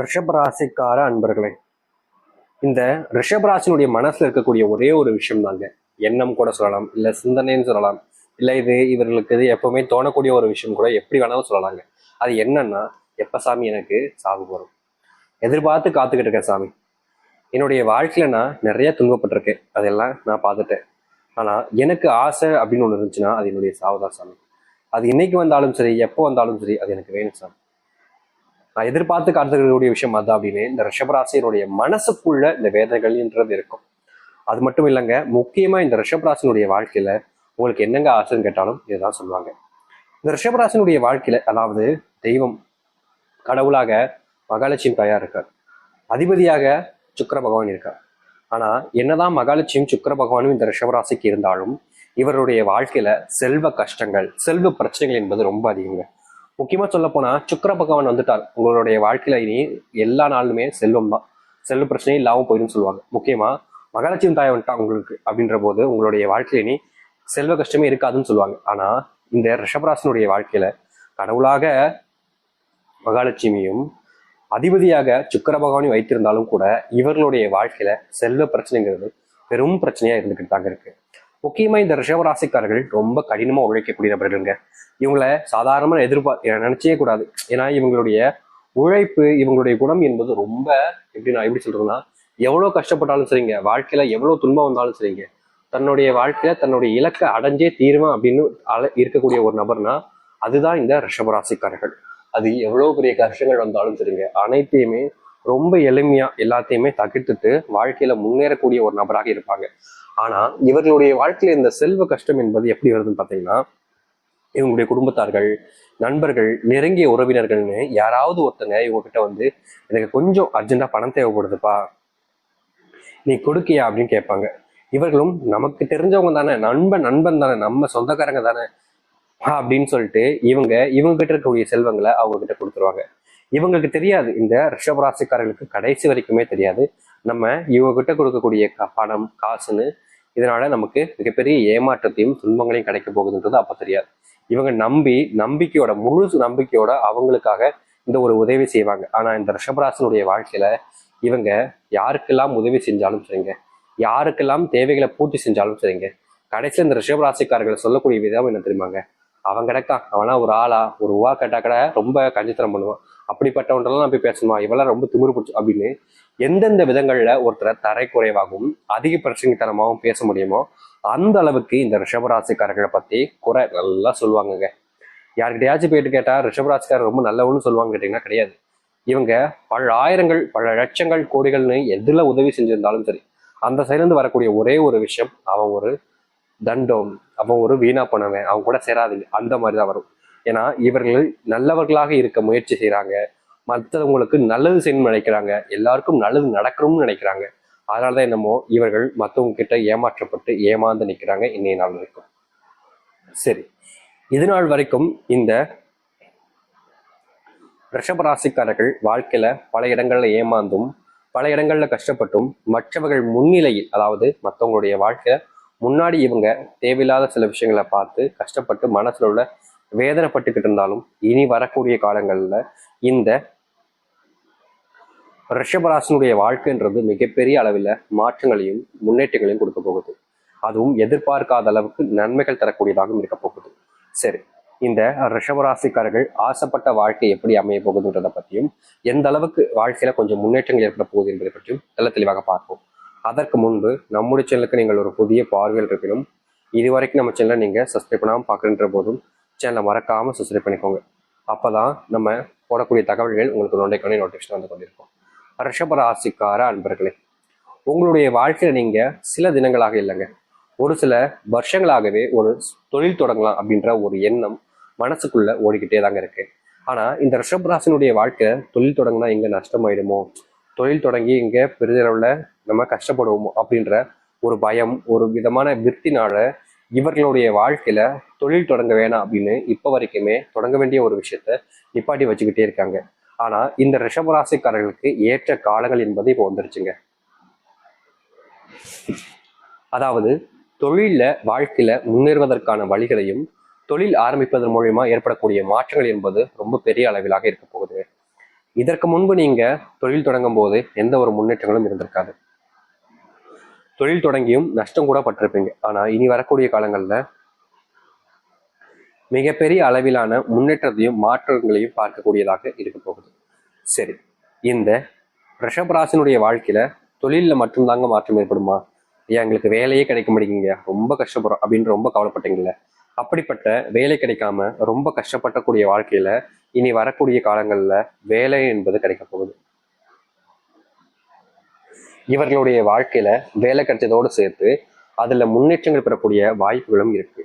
ரிஷபராசிக்கார அன்பர்களே, இந்த ரிஷபராசினுடைய மனசுல இருக்கக்கூடிய ஒரே ஒரு விஷயம் தாங்க. எண்ணம் கூட சொல்லலாம், இல்ல சிந்தனைன்னு சொல்லலாம், இல்ல இவர்களுக்கு எப்பவுமே தோணக்கூடிய ஒரு விஷயம் கூட எப்படி வேணாலும் சொல்லலாங்க. அது என்னன்னா, எப்ப சாமி எனக்கு சாவு வரும், எதிர்பார்த்து காத்துக்கிட்டு இருக்கேன் சாமி. என்னுடைய வாழ்க்கையில நான் நிறைய துன்பப்பட்டிருக்கேன், அதெல்லாம் நான் பார்த்துட்டேன். ஆனா எனக்கு ஆசை அப்படின்னு ஒண்ணு இருந்துச்சுன்னா அது என்னுடைய சாவுதான் சாமி. அது இன்னைக்கு வந்தாலும் சரி, எப்போ வந்தாலும் சரி, அது எனக்கு வேணும் சாமி. நான் எதிர்பார்த்து காத்துக்கக்கூடிய விஷயம் அதான் அப்படின்னு இந்த ரிஷபராசியினுடைய மனசுக்குள்ள இந்த வேதனைகள்ன்றது இருக்கும். அது மட்டும் இல்லைங்க, முக்கியமா இந்த ரிஷபராசினுடைய வாழ்க்கையில உங்களுக்கு என்னங்க ஆசைன்னு கேட்டாலும் இதுதான் சொல்லுவாங்க. இந்த ரிஷபராசினுடைய வாழ்க்கையில, அதாவது தெய்வம் கடவுளாக மகாலட்சுமி தாயார் இருக்கார், அதிபதியாக சுக்கிர பகவான் இருக்கார். ஆனா என்னதான் மகாலட்சுமியும் சுக்கிர பகவானும் இந்த ரிஷபராசிக்கு இருந்தாலும் இவருடைய வாழ்க்கையில செல்வ கஷ்டங்கள், செல்வ பிரச்சனைகள் என்பது ரொம்ப அதிகங்க. முக்கியமா சொல்ல போனா சுக்கிர பகவான் வந்துட்டார் உங்களுடைய வாழ்க்கையில, இனி எல்லா நாளுமே செல்வம் தான், செல்வ பிரச்சனையும் இல்லாம போயிடும் சொல்லுவாங்க. முக்கியமா மகாலட்சுமி தாய் வந்துட்டா உங்களுக்கு அப்படின்ற போது உங்களுடைய வாழ்க்கையில இனி செல்வ கஷ்டமே இருக்காதுன்னு சொல்லுவாங்க. ஆனா இந்த ரிஷபராசினுடைய வாழ்க்கையில கடவுளாக மகாலட்சுமியும் அதிபதியாக சுக்கிர பகவானையும் வைத்திருந்தாலும் கூட இவர்களுடைய வாழ்க்கையில செல்வ பிரச்சனைங்கிறது பெரும் பிரச்சனையா இருந்துகிட்டு தாங்க இருக்கு. முக்கியமா இந்த ரிஷபராசிக்காரர்கள் ரொம்ப கடினமா உழைக்கக்கூடிய நபர்களுங்க. இவங்களை சாதாரணமா நினைச்சே கூடாது. ஏன்னா இவங்களுடைய உழைப்பு, இவங்களுடைய குணம் என்பது ரொம்ப எப்படி சொல்றதுன்னா, எவ்வளவு கஷ்டப்பட்டாலும் சரிங்க, வாழ்க்கையில எவ்வளவு துன்பம் வந்தாலும் சரிங்க, தன்னுடைய வாழ்க்கையில தன்னுடைய இலக்கை அடைஞ்சே தீருவேன் அப்படின்னு இருக்கக்கூடிய ஒரு நபர்னா அதுதான் இந்த ரிஷபராசிக்காரர்கள். அது எவ்வளவு பெரிய கஷ்டங்கள் வந்தாலும் சரிங்க, அனைத்தையுமே ரொம்ப எளிமையா எல்லாத்தையுமே தகிர்த்துட்டு வாழ்க்கையில முன்னேறக்கூடிய ஒரு நபராக இருப்பாங்க. ஆனா இவர்களுடைய வாழ்க்கையில இந்த செல்வ கஷ்டம் என்பது எப்படி வருதுன்னு பாத்தீங்கன்னா, இவங்களுடைய குடும்பத்தார்கள், நண்பர்கள், நெருங்கிய உறவினர்கள்னு யாராவது ஒருத்தங்க இவங்க கிட்ட வந்து எனக்கு கொஞ்சம் அர்ஜென்டா பணம் தேவைப்படுதுப்பா, நீ கொடுக்கியா அப்படின்னு கேட்பாங்க. இவர்களும் நமக்கு தெரிஞ்சவங்க தானே, நண்பன் தானே, நம்ம சொந்தக்காரங்க தானே அப்படின்னு சொல்லிட்டு இவங்க கிட்ட இருக்கக்கூடிய செல்வங்களை அவங்க கிட்ட கொடுத்துருவாங்க. இவங்களுக்கு தெரியாது, இந்த ரிஷபராசிக்காரர்களுக்கு கடைசி வரைக்குமே தெரியாது நம்ம இவங்க கிட்ட கொடுக்கக்கூடிய பணம் காசுன்னு இதனால நமக்கு மிகப்பெரிய ஏமாற்றத்தையும் துன்பங்களையும் கிடைக்க போகுதுன்றது அப்ப தெரியாது. இவங்க நம்பிக்கையோட, முழு நம்பிக்கையோட அவங்களுக்காக இந்த ஒரு உதவி செய்வாங்க. ஆனா இந்த ரிஷபராசினுடைய வாழ்க்கையில இவங்க யாருக்கெல்லாம் உதவி செஞ்சாலும் சரிங்க, யாருக்கெல்லாம் தேவைகளை பூர்த்தி செஞ்சாலும் சரிங்க, கடைசியில் இந்த ரிஷபராசிக்காரர்களை சொல்லக்கூடிய விதம் என்ன தெரியுமாங்க, அவன் கிடக்கான், அவனா ஒரு ஆளா, ஒரு ரூபா கேட்டா கூட ரொம்ப கஞ்சித்தனம் பண்ணுவான், அப்படிப்பட்டவன்றெல்லாம் நான் போய் பேசணுமா, இவெல்லாம் ரொம்ப திமிரு பிடிச்சு அப்படின்னு எந்தெந்த விதங்கள்ல ஒருத்தரை தரை குறைவாகவும் அதிக பிரச்சனைத்தனமாகவும் பேச முடியுமோ அந்த அளவுக்கு இந்த ரிஷபராசிக்காரர்களை பத்தி குறை நல்லா சொல்லுவாங்கங்க. யாருக்கிட்டையாச்சும் போயிட்டு கேட்டா ரிஷபராசிக்காரர் ரொம்ப நல்லவன்னு சொல்லுவாங்க கேட்டீங்கன்னா கிடையாது. இவங்க பல ஆயிரங்கள், பல லட்சங்கள், கோடிகள்னு எதுல உதவி செஞ்சிருந்தாலும் சரி, அந்த சைட்லேருந்து வரக்கூடிய ஒரே ஒரு விஷயம், அவன் ஒரு தண்டம், அவன் ஒரு வீணா போனவன், அவன் கூட சேராதீங்க, அந்த மாதிரிதான் வரும். ஏன்னா இவர்கள் நல்லவர்களாக இருக்க முயற்சி செய்யறாங்க, மற்றவங்களுக்கு நல்லது செய்யணும்னு நினைக்கிறாங்க, எல்லாருக்கும் நல்லது நடக்கணும்னு நினைக்கிறாங்க. அதனாலதான் என்னமோ இவர்கள் மற்றவங்க கிட்ட ஏமாற்றப்பட்டு ஏமாந்து நிற்கிறாங்க இன்னைய நாள் வரைக்கும். சரி, இது நாள் வரைக்கும் இந்த ரிஷபராசிக்காரர்கள் வாழ்க்கையில பல இடங்கள்ல ஏமாந்தும் பல இடங்கள்ல கஷ்டப்பட்டும் மற்றவர்கள் முன்னிலையில், அதாவது மற்றவங்களுடைய வாழ்க்கையில முன்னாடி இவங்க தேவையில்லாத சில விஷயங்களை பார்த்து கஷ்டப்பட்டு மனசுல உள்ள வேதனைப்பட்டுக்கிட்டு இருந்தாலும் இனி வரக்கூடிய காலங்கள்ல இந்த ரிஷபராசினுடைய வாழ்க்கைன்றது மிகப்பெரிய அளவில் மாற்றங்களையும் முன்னேற்றங்களையும் கொடுக்க போகுது. அதுவும் எதிர்பார்க்காத அளவுக்கு நன்மைகள் தரக்கூடியதாகவும் இருக்க போகுது. சரி, இந்த ரிஷபராசிக்காரர்கள் ஆசைப்பட்ட வாழ்க்கை எப்படி அமைய போகுதுன்றதை பற்றியும் எந்த அளவுக்கு வாழ்க்கையில கொஞ்சம் முன்னேற்றங்கள் ஏற்பட போகுது என்பதை பற்றியும் நல்ல தெளிவாக பார்ப்போம். அதற்கு முன்பு நம்முடைய சேனலுக்கு நீங்கள் ஒரு புதிய பார்வையில் இருப்பினும் இதுவரைக்கும் நம்ம சேனலை நீங்க சப்ஸ்கிரைப் பண்ணாமல் பார்க்குற போதும் சேனலை மறக்காம சப்ஸ்கிரைப் பண்ணிக்கோங்க. அப்பதான் நம்ம போடக்கூடிய தகவல்கள் உங்களுக்கு நோட்டிஃபிகேஷன் வந்து கொண்டிருக்கும். ரிஷபராசிக்கார அன்பர்களே, உங்களுடைய வாழ்க்கையில நீங்க சில தினங்களாக இல்லைங்க, ஒரு சில வருஷங்களாகவே ஒரு தொழில் தொடங்கலாம் அப்படின்ற ஒரு எண்ணம் மனசுக்குள்ள ஓடிக்கிட்டே தாங்க இருக்கு. ஆனா இந்த ரிஷபராசினுடைய வாழ்க்கை தொழில் தொடங்கினா இங்க நஷ்டமாயிடுமோ, தொழில் தொடங்கி இங்க பெரிதளவுல நம்ம கஷ்டப்படுவோமோ அப்படின்ற ஒரு பயம், ஒரு விதமான விற்த்தினால இவர்களுடைய வாழ்க்கையில தொழில் தொடங்க வேணாம் அப்படின்னு இப்ப வரைக்குமே தொடங்க வேண்டிய ஒரு விஷயத்த நிப்பாட்டி வச்சுக்கிட்டே இருக்காங்க. ஆனா இந்த ரிஷபராசிக்காரர்களுக்கு ஏற்ற காலங்கள் என்பது இப்போ வந்துருச்சுங்க. அதாவது தொழில வாழ்க்கையில முன்னேறுவதற்கான வழிகளையும் தொழில் ஆரம்பிப்பதன் மூலமா ஏற்படக்கூடிய மாற்றங்கள் என்பது ரொம்ப பெரிய அளவிலாக இருக்க போகுது. இதற்கு முன்பு நீங்க தொழில் தொடங்கும் போது எந்த ஒரு முன்னேற்றங்களும் இருந்திருக்காது. தொழில் தொடங்கியும் நஷ்டம் கூட பட்டிருப்பீங்க. ஆனா இனி வரக்கூடிய காலங்கள்ல மிகப்பெரிய அளவிலான முன்னேற்றத்தையும் மாற்றங்களையும் பார்க்கக்கூடியதாக இருக்க போகுது. சரி, இந்த ரிஷபராசினுடைய வாழ்க்கையில தொழிலில் மட்டும்தாங்க மாற்றம் ஏற்படுமா? ஏன் எங்களுக்கு வேலையே கிடைக்க மாட்டேங்குங்க, ரொம்ப கஷ்டப்படுறோம் அப்படின்னு ரொம்ப கவலைப்பட்டீங்கல்ல, அப்படிப்பட்ட வேலை கிடைக்காம ரொம்ப கஷ்டப்படக்கூடிய வாழ்க்கையில இனி வரக்கூடிய காலங்கள்ல வேலை என்பது கிடைக்க போகுது. இவர்களுடைய வாழ்க்கையில வேலை கிடைச்சதோடு சேர்த்து அதுல முன்னேற்றங்கள் பெறக்கூடிய வாய்ப்புகளும் இருக்கு.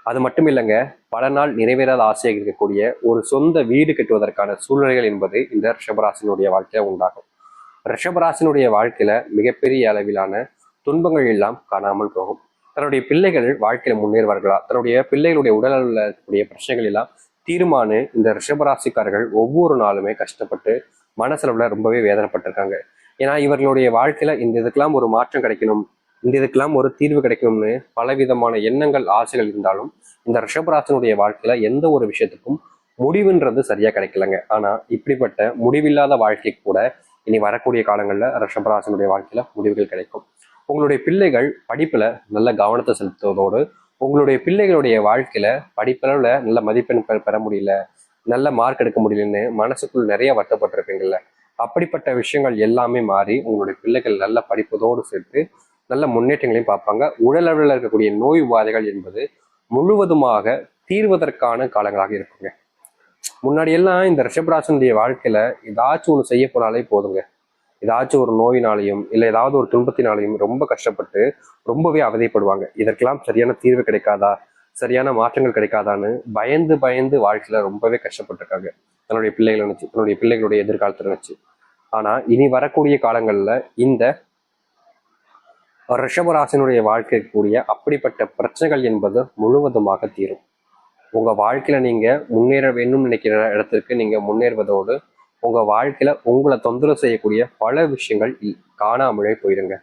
அது மட்டும் இல்லைங்க, பல நாள் நிறைவேறாத ஆசையாக இருக்கக்கூடிய ஒரு சொந்த வீடு கட்டுவதற்கான சூழ்நிலைகள் என்பது இந்த ரிஷபராசினுடைய வாழ்க்கையில உண்டாகும். ரிஷபராசினுடைய வாழ்க்கையில மிகப்பெரிய அளவிலான துன்பங்கள் எல்லாம் காணாமல் போகும். தன்னுடைய பிள்ளைகள் வாழ்க்கையில முன்னேறுவார்களா, தன்னுடைய பிள்ளைகளுடைய உடலில் இருக்கக்கூடிய பிரச்சனைகள் எல்லாம் தீர்மான இந்த ரிஷபராசிக்காரர்கள் ஒவ்வொரு நாளுமே கஷ்டப்பட்டு மனசளவுல ரொம்பவே வேதனைப்பட்டிருக்காங்க. ஏன்னா இவர்களுடைய வாழ்க்கையில இந்த இதுக்கெல்லாம் ஒரு மாற்றம் கிடைக்கணும், இந்த இதுக்கெல்லாம் ஒரு தீர்வு கிடைக்கணும்னு பலவிதமான எண்ணங்கள் ஆசைகள் இருந்தாலும் இந்த ரிஷபராசினுடைய வாழ்க்கையில எந்த ஒரு விஷயத்துக்கும் முடிவுன்றது சரியா கிடைக்கலங்க. ஆனா இப்படிப்பட்ட முடிவில்லாத வாழ்க்கை கூட இனி வரக்கூடிய காலங்கள்ல ரிஷபராசினுடைய வாழ்க்கையில முடிவுகள் கிடைக்கும். உங்களுடைய பிள்ளைகள் படிப்புல நல்ல கவனத்தை செலுத்துவதோடு உங்களுடைய பிள்ளைகளுடைய வாழ்க்கையில படிப்பளவுல நல்ல மதிப்பெண் பெற முடியல, நல்ல மார்க் எடுக்க முடியலன்னு மனசுக்குள் நிறைய வருத்தப்பட்டிருப்பீங்கல்ல, அப்படிப்பட்ட விஷயங்கள் எல்லாமே மாறி உங்களுடைய பிள்ளைகள் நல்ல படிப்பதோடு சேர்த்து நல்ல முன்னேற்றங்களையும் பார்ப்பாங்க. உடல் அளவில் இருக்கக்கூடிய நோய் உபாதைகள் என்பது முழுவதுமாக தீர்வதற்கான காலங்களாக இருக்குங்க. முன்னாடி எல்லாம் இந்த ரிஷபராசனுடைய வாழ்க்கையில ஏதாச்சும் ஒன்று செய்ய போனாலே போதுங்க, ஏதாச்சும் ஒரு நோயினாலையும் இல்லை ஏதாவது ஒரு துன்பத்தினாலையும் ரொம்ப கஷ்டப்பட்டு ரொம்பவே அவதிப்படுவாங்க. இதற்கெல்லாம் சரியான தீர்வு கிடைக்காதா, சரியான மாற்றங்கள் கிடைக்காதான்னு பயந்து பயந்து வாழ்க்கையில ரொம்பவே கஷ்டப்பட்டிருக்காங்க, தன்னுடைய பிள்ளைகளை நினைச்சு, தன்னுடைய பிள்ளைகளுடைய எதிர்காலத்தை நினைச்சு. ஆனா இனி வரக்கூடிய காலங்கள்ல இந்த ரிஷபராசினுடைய வாழ்க்கை கூடிய அப்படிப்பட்ட பிரச்சனைகள் என்பது முழுவதுமாக தீரும். உங்க வாழ்க்கையில நீங்க முன்னேற வேண்டும் நினைக்கிற இடத்திற்கு நீங்க முன்னேறுவதோடு உங்க வாழ்க்கையில உங்களை தொந்தரவு செய்யக்கூடிய பல விஷயங்கள் காணாமலே போயிருங்க.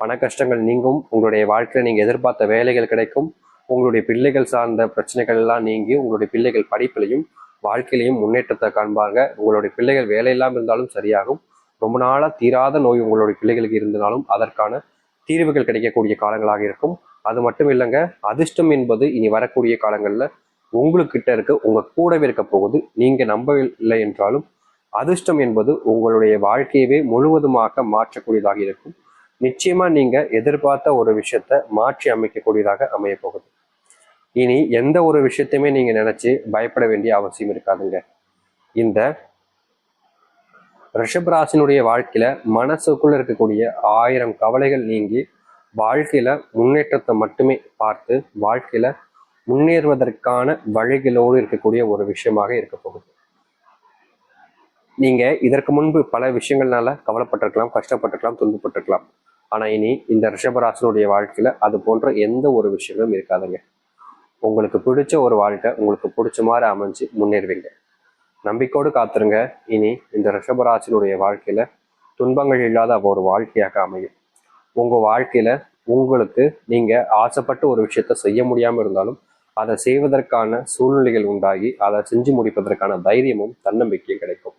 பண கஷ்டங்கள் நீங்கும், உங்களுடைய வாழ்க்கையில நீங்க எதிர்பார்த்த வேலைகள் கிடைக்கும், உங்களுடைய பிள்ளைகள் சார்ந்த பிரச்சனைகள் எல்லாம் நீங்கி உங்களுடைய பிள்ளைகள் படிப்பிலையும் வாழ்க்கையிலையும் முன்னேற்றத்தை காண்பாங்க. உங்களுடைய பிள்ளைகள் வேலை இல்லாமல் இருந்தாலும் சரியாகும். ரொம்ப நாளா தீராத நோய் உங்களுடைய பிள்ளைகளுக்கு இருந்தாலும் அதற்கான தீர்வுகள் கிடைக்கக்கூடிய காலங்களாக இருக்கும். அது மட்டும் இல்லைங்க, அதிர்ஷ்டம் என்பது இனி வரக்கூடிய காலங்கள்ல உங்களுக்கிட்ட இருக்க உங்க கூடவே இருக்க போகுது. நீங்க நம்பவில்லை என்றாலும் அதிர்ஷ்டம் என்பது உங்களுடைய வாழ்க்கையவே முழுவதுமாக மாற்றக்கூடியதாக இருக்கும். நிச்சயமா நீங்க எதிர்பார்த்த ஒரு விஷயத்த மாற்றி அமைக்கக்கூடியதாக அமைய போகுது. இனி எந்த ஒரு விஷயத்தையுமே நீங்க நினைச்சு பயப்பட வேண்டிய அவசியம் இருக்காதுங்க. இந்த ரிஷபராசினுடைய வாழ்க்கையில மனசுக்குள்ள இருக்கக்கூடிய 1000 கவலைகள் நீங்கி வாழ்க்கையில முன்னேற்றத்தை மட்டுமே பார்த்து வாழ்க்கையில முன்னேறுவதற்கான வழிகளோடு இருக்கக்கூடிய ஒரு விஷயமாக இருக்க போகுது. நீங்க இதற்கு முன்பு பல விஷயங்கள்னால கவலைப்பட்டிருக்கலாம், கஷ்டப்பட்டிருக்கலாம், துன்பப்பட்டிருக்கலாம். ஆனா இனி இந்த ரிஷபராசினுடைய வாழ்க்கையில அது போன்ற எந்த ஒரு விஷயங்களும் இருக்காதுங்க. உங்களுக்கு பிடிச்ச ஒரு வாழ்க்கை உங்களுக்கு பிடிச்ச மாதிரி அமைஞ்சு முன்னேறுவீங்க. நம்பிக்கையோடு காத்துருங்க. இனி இந்த ரிஷபராசினுடைய வாழ்க்கையில துன்பங்கள் இல்லாத ஒரு வாழ்க்கையாக அமையும். உங்க வாழ்க்கையில உங்களுக்கு நீங்க ஆசைப்பட்டு ஒரு விஷயத்த செய்ய முடியாம இருந்தாலும் அதை செய்வதற்கான சூழ்நிலைகள் உண்டாகி அதை செஞ்சு முடிப்பதற்கான தைரியமும் தன்னம்பிக்கையும் கிடைக்கும்.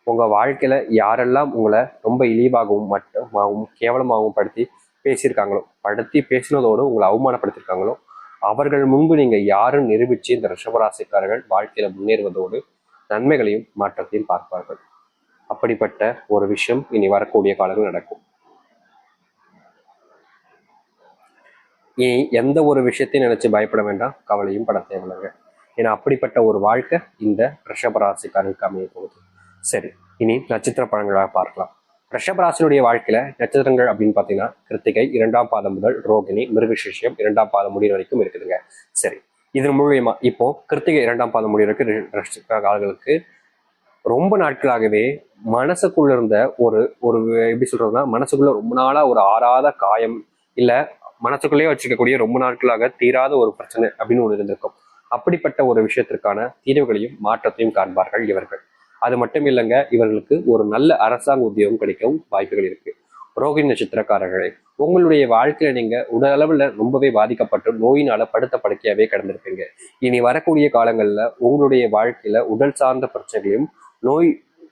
உங்க வாழ்க்கையில யாரெல்லாம் உங்களை ரொம்ப இழிவாகவும் மட்டுமாகவும் கேவலமாகவும் படுத்தி பேசினதோடு உங்களை அவமானப்படுத்திருக்காங்களோ அவர்கள் முன்பு நீங்க யாரும் நிரூபிச்சு இந்த ரிஷபராசிக்காரர்கள் வாழ்க்கையில முன்னேறுவதோடு நன்மைகளையும் மாற்றத்தையும் பார்ப்பார்கள். அப்படிப்பட்ட ஒரு விஷயம் இனி வரக்கூடிய காலங்கள் நடக்கும். இனி எந்த ஒரு விஷயத்தையும் நினைச்சு பயப்பட வேண்டாம், கவலையும் பட தேவையில்லைங்க. ஏன்னா அப்படிப்பட்ட ஒரு வாழ்க்கை இந்த ரிஷபராசிக்காரர்களுக்கு அமைய போகுது. சரி, இனி நட்சத்திர பலன்களாக பார்க்கலாம். ரிஷபராசினுடைய வாழ்க்கையில நட்சத்திரங்கள் அப்படின்னு பாத்தீங்கன்னா கிருத்திகை 2ஆம் பாதம் முதல் ரோகிணி மிருகசீரிஷம் 2ஆம் பாதம் முடிவு வரைக்கும் இருக்குதுங்க. சரி, இதன் மூலியமா இப்போ கிருத்திகை 2ஆம் பாதம் முடிவு வரைக்கும் ஆளுகளுக்கு ரொம்ப நாட்களாகவே மனசுக்குள்ள இருந்த ஒரு ஒரு எப்படி சொல்றதுன்னா மனசுக்குள்ள ரொம்ப நாளா ஒரு ஆறாத காயம் இல்ல மனசுக்குள்ளேயே வச்சுக்கக்கூடிய ரொம்ப நாட்களாக தீராத ஒரு பிரச்சனை அப்படின்னு ஒன்று இருந்திருக்கும். அப்படிப்பட்ட ஒரு விஷயத்திற்கான தீர்வுகளையும் மாற்றத்தையும் காண்பார்கள் இவர்கள். அது மட்டும் இல்லைங்க, இவர்களுக்கு ஒரு நல்ல அரசாங்க உத்தியோகம் கிடைக்கவும் வாய்ப்புகள் இருக்கு. ரோகிணி நட்சத்திரக்காரர்களே, உங்களுடைய வாழ்க்கையில நீங்க உடல் அளவுல ரொம்பவே பாதிக்கப்பட்டு நோயினால படுத்த படுக்கையாவே கிடந்திருப்பீங்க. இனி வரக்கூடிய காலங்கள்ல உங்களுடைய வாழ்க்கையில உடல் சார்ந்த பிரச்சனைகளையும் நோய்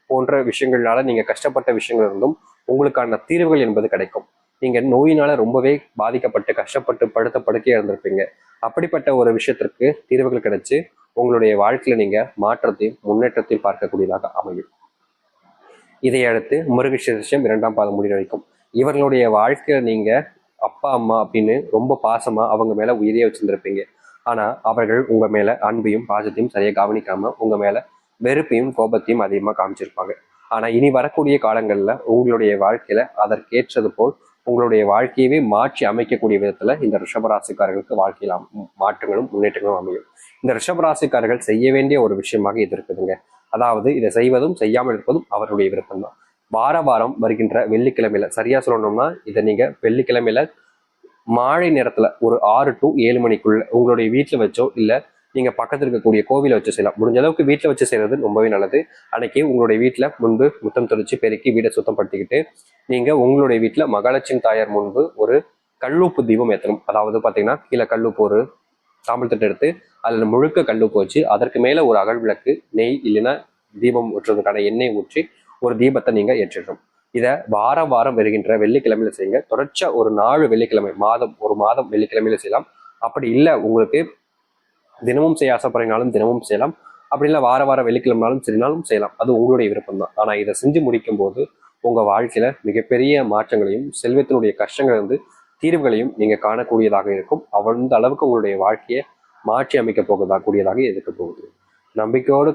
போன்ற விஷயங்கள்னால நீங்க கஷ்டப்பட்ட விஷயங்கள் இருந்தும் உங்களுக்கான தீர்வுகள் என்பது கிடைக்கும். நீங்க நோயினால ரொம்பவே பாதிக்கப்பட்டு கஷ்டப்பட்டு படுத்த படுக்கையா இருந்திருப்பீங்க. அப்படிப்பட்ட ஒரு விஷயத்திற்கு தீர்வுகள் கிடைச்சு உங்களுடைய வாழ்க்கையில நீங்க மாற்றத்தையும் முன்னேற்றத்தையும் பார்க்கக்கூடியதாக அமையும். இதை அடுத்து மிருகசீரிஷம் 2ஆம் பாதம் முடிவு வரைக்கும் இவர்களுடைய வாழ்க்கையில நீங்க அப்பா அம்மா அப்படின்னு ரொம்ப பாசமா அவங்க மேல உயிரியே வச்சிருந்திருப்பீங்க. ஆனா அவர்கள் உங்க மேல அன்பையும் பாசத்தையும் சரியா கவனிக்காம உங்க மேல வெறுப்பையும் கோபத்தையும் அதிகமா காமிச்சிருப்பாங்க. ஆனா இனி வரக்கூடிய காலங்கள்ல உங்களுடைய வாழ்க்கையில அதற்கேற்றது போல் உங்களுடைய வாழ்க்கையவே மாற்றி அமைக்கக்கூடிய விதத்துல இந்த ரிஷபராசிக்காரர்களுக்கு வாழ்க்கையில் மாற்றங்களும் முன்னேற்றங்களும் அமையும். இந்த ரிஷபராசிக்காரர்கள் செய்ய வேண்டிய ஒரு விஷயமாக இது இருக்குதுங்க. அதாவது இதை செய்வதும் செய்யாமல் இருப்பதும் அவருடைய விருப்பம் தான். வார வாரம் வருகின்ற வெள்ளிக்கிழமையில, சரியா சொல்லணும்னா இதை நீங்க வெள்ளிக்கிழமையில மாலை நேரத்துல ஒரு 6 to 7 மணிக்குள்ள உங்களுடைய வீட்டுல வச்சோ இல்ல நீங்க பக்கத்துல இருக்கக்கூடிய கோவில வச்சு செய்யலாம். முடிஞ்ச அளவுக்கு வீட்டுல வச்சு செய்யறது ரொம்பவே நல்லது. அன்னைக்கு உங்களுடைய வீட்டுல முன்பு முத்தம் தெளிச்சு பெருக்கி வீடை சுத்தப்படுத்திக்கிட்டு நீங்க உங்களுடைய வீட்டுல மகாலட்சுமி தாயார் முன்பு ஒரு கல்லுப்பு தீபம் ஏற்றணும். அதாவது பாத்தீங்கன்னா கீழே கல்லுப்பு ஒரு சாம்பல் தட்டு எடுத்து அதுல முழுக்க கல்லுப்பு வச்சு அதற்கு மேல ஒரு அகல் விளக்கு, நெய் இல்லைன்னா தீபம் ஊற்றுறதுக்கான எண்ணெய் ஊற்றி ஒரு தீபத்தை நீங்க ஏற்றிடணும். இதை வாரம் வாரம் வருகின்ற வெள்ளிக்கிழமையில செய்யுங்க. தொடர்ச்சியா ஒரு 4 வெள்ளிக்கிழமை ஒரு மாதம் வெள்ளிக்கிழமையில செய்யலாம். அப்படி இல்லை உங்களுக்கு தினமும் செய்ய ஆசைப்படுறீங்கனாலும் தினமும் செய்யலாம். அப்படி இல்லை வார வாரம் வெள்ளிக்கிழமைனாலும் சரினாலும் செய்யலாம். அது உங்களுடைய விருப்பம் தான். ஆனா இதை செஞ்சு முடிக்கும் போது உங்க வாழ்க்கையில மிகப்பெரிய மாற்றங்களையும் செல்வத்தினுடைய கஷ்டங்கள் வந்து தீர்வுகளையும் நீங்க காணக்கூடியதாக இருக்கும். அந்த அளவுக்கு உங்களுடைய வாழ்க்கையை மாற்றி அமைக்க போகக்கூடியதாக இருக்க போகுது. நம்பிக்கையோடு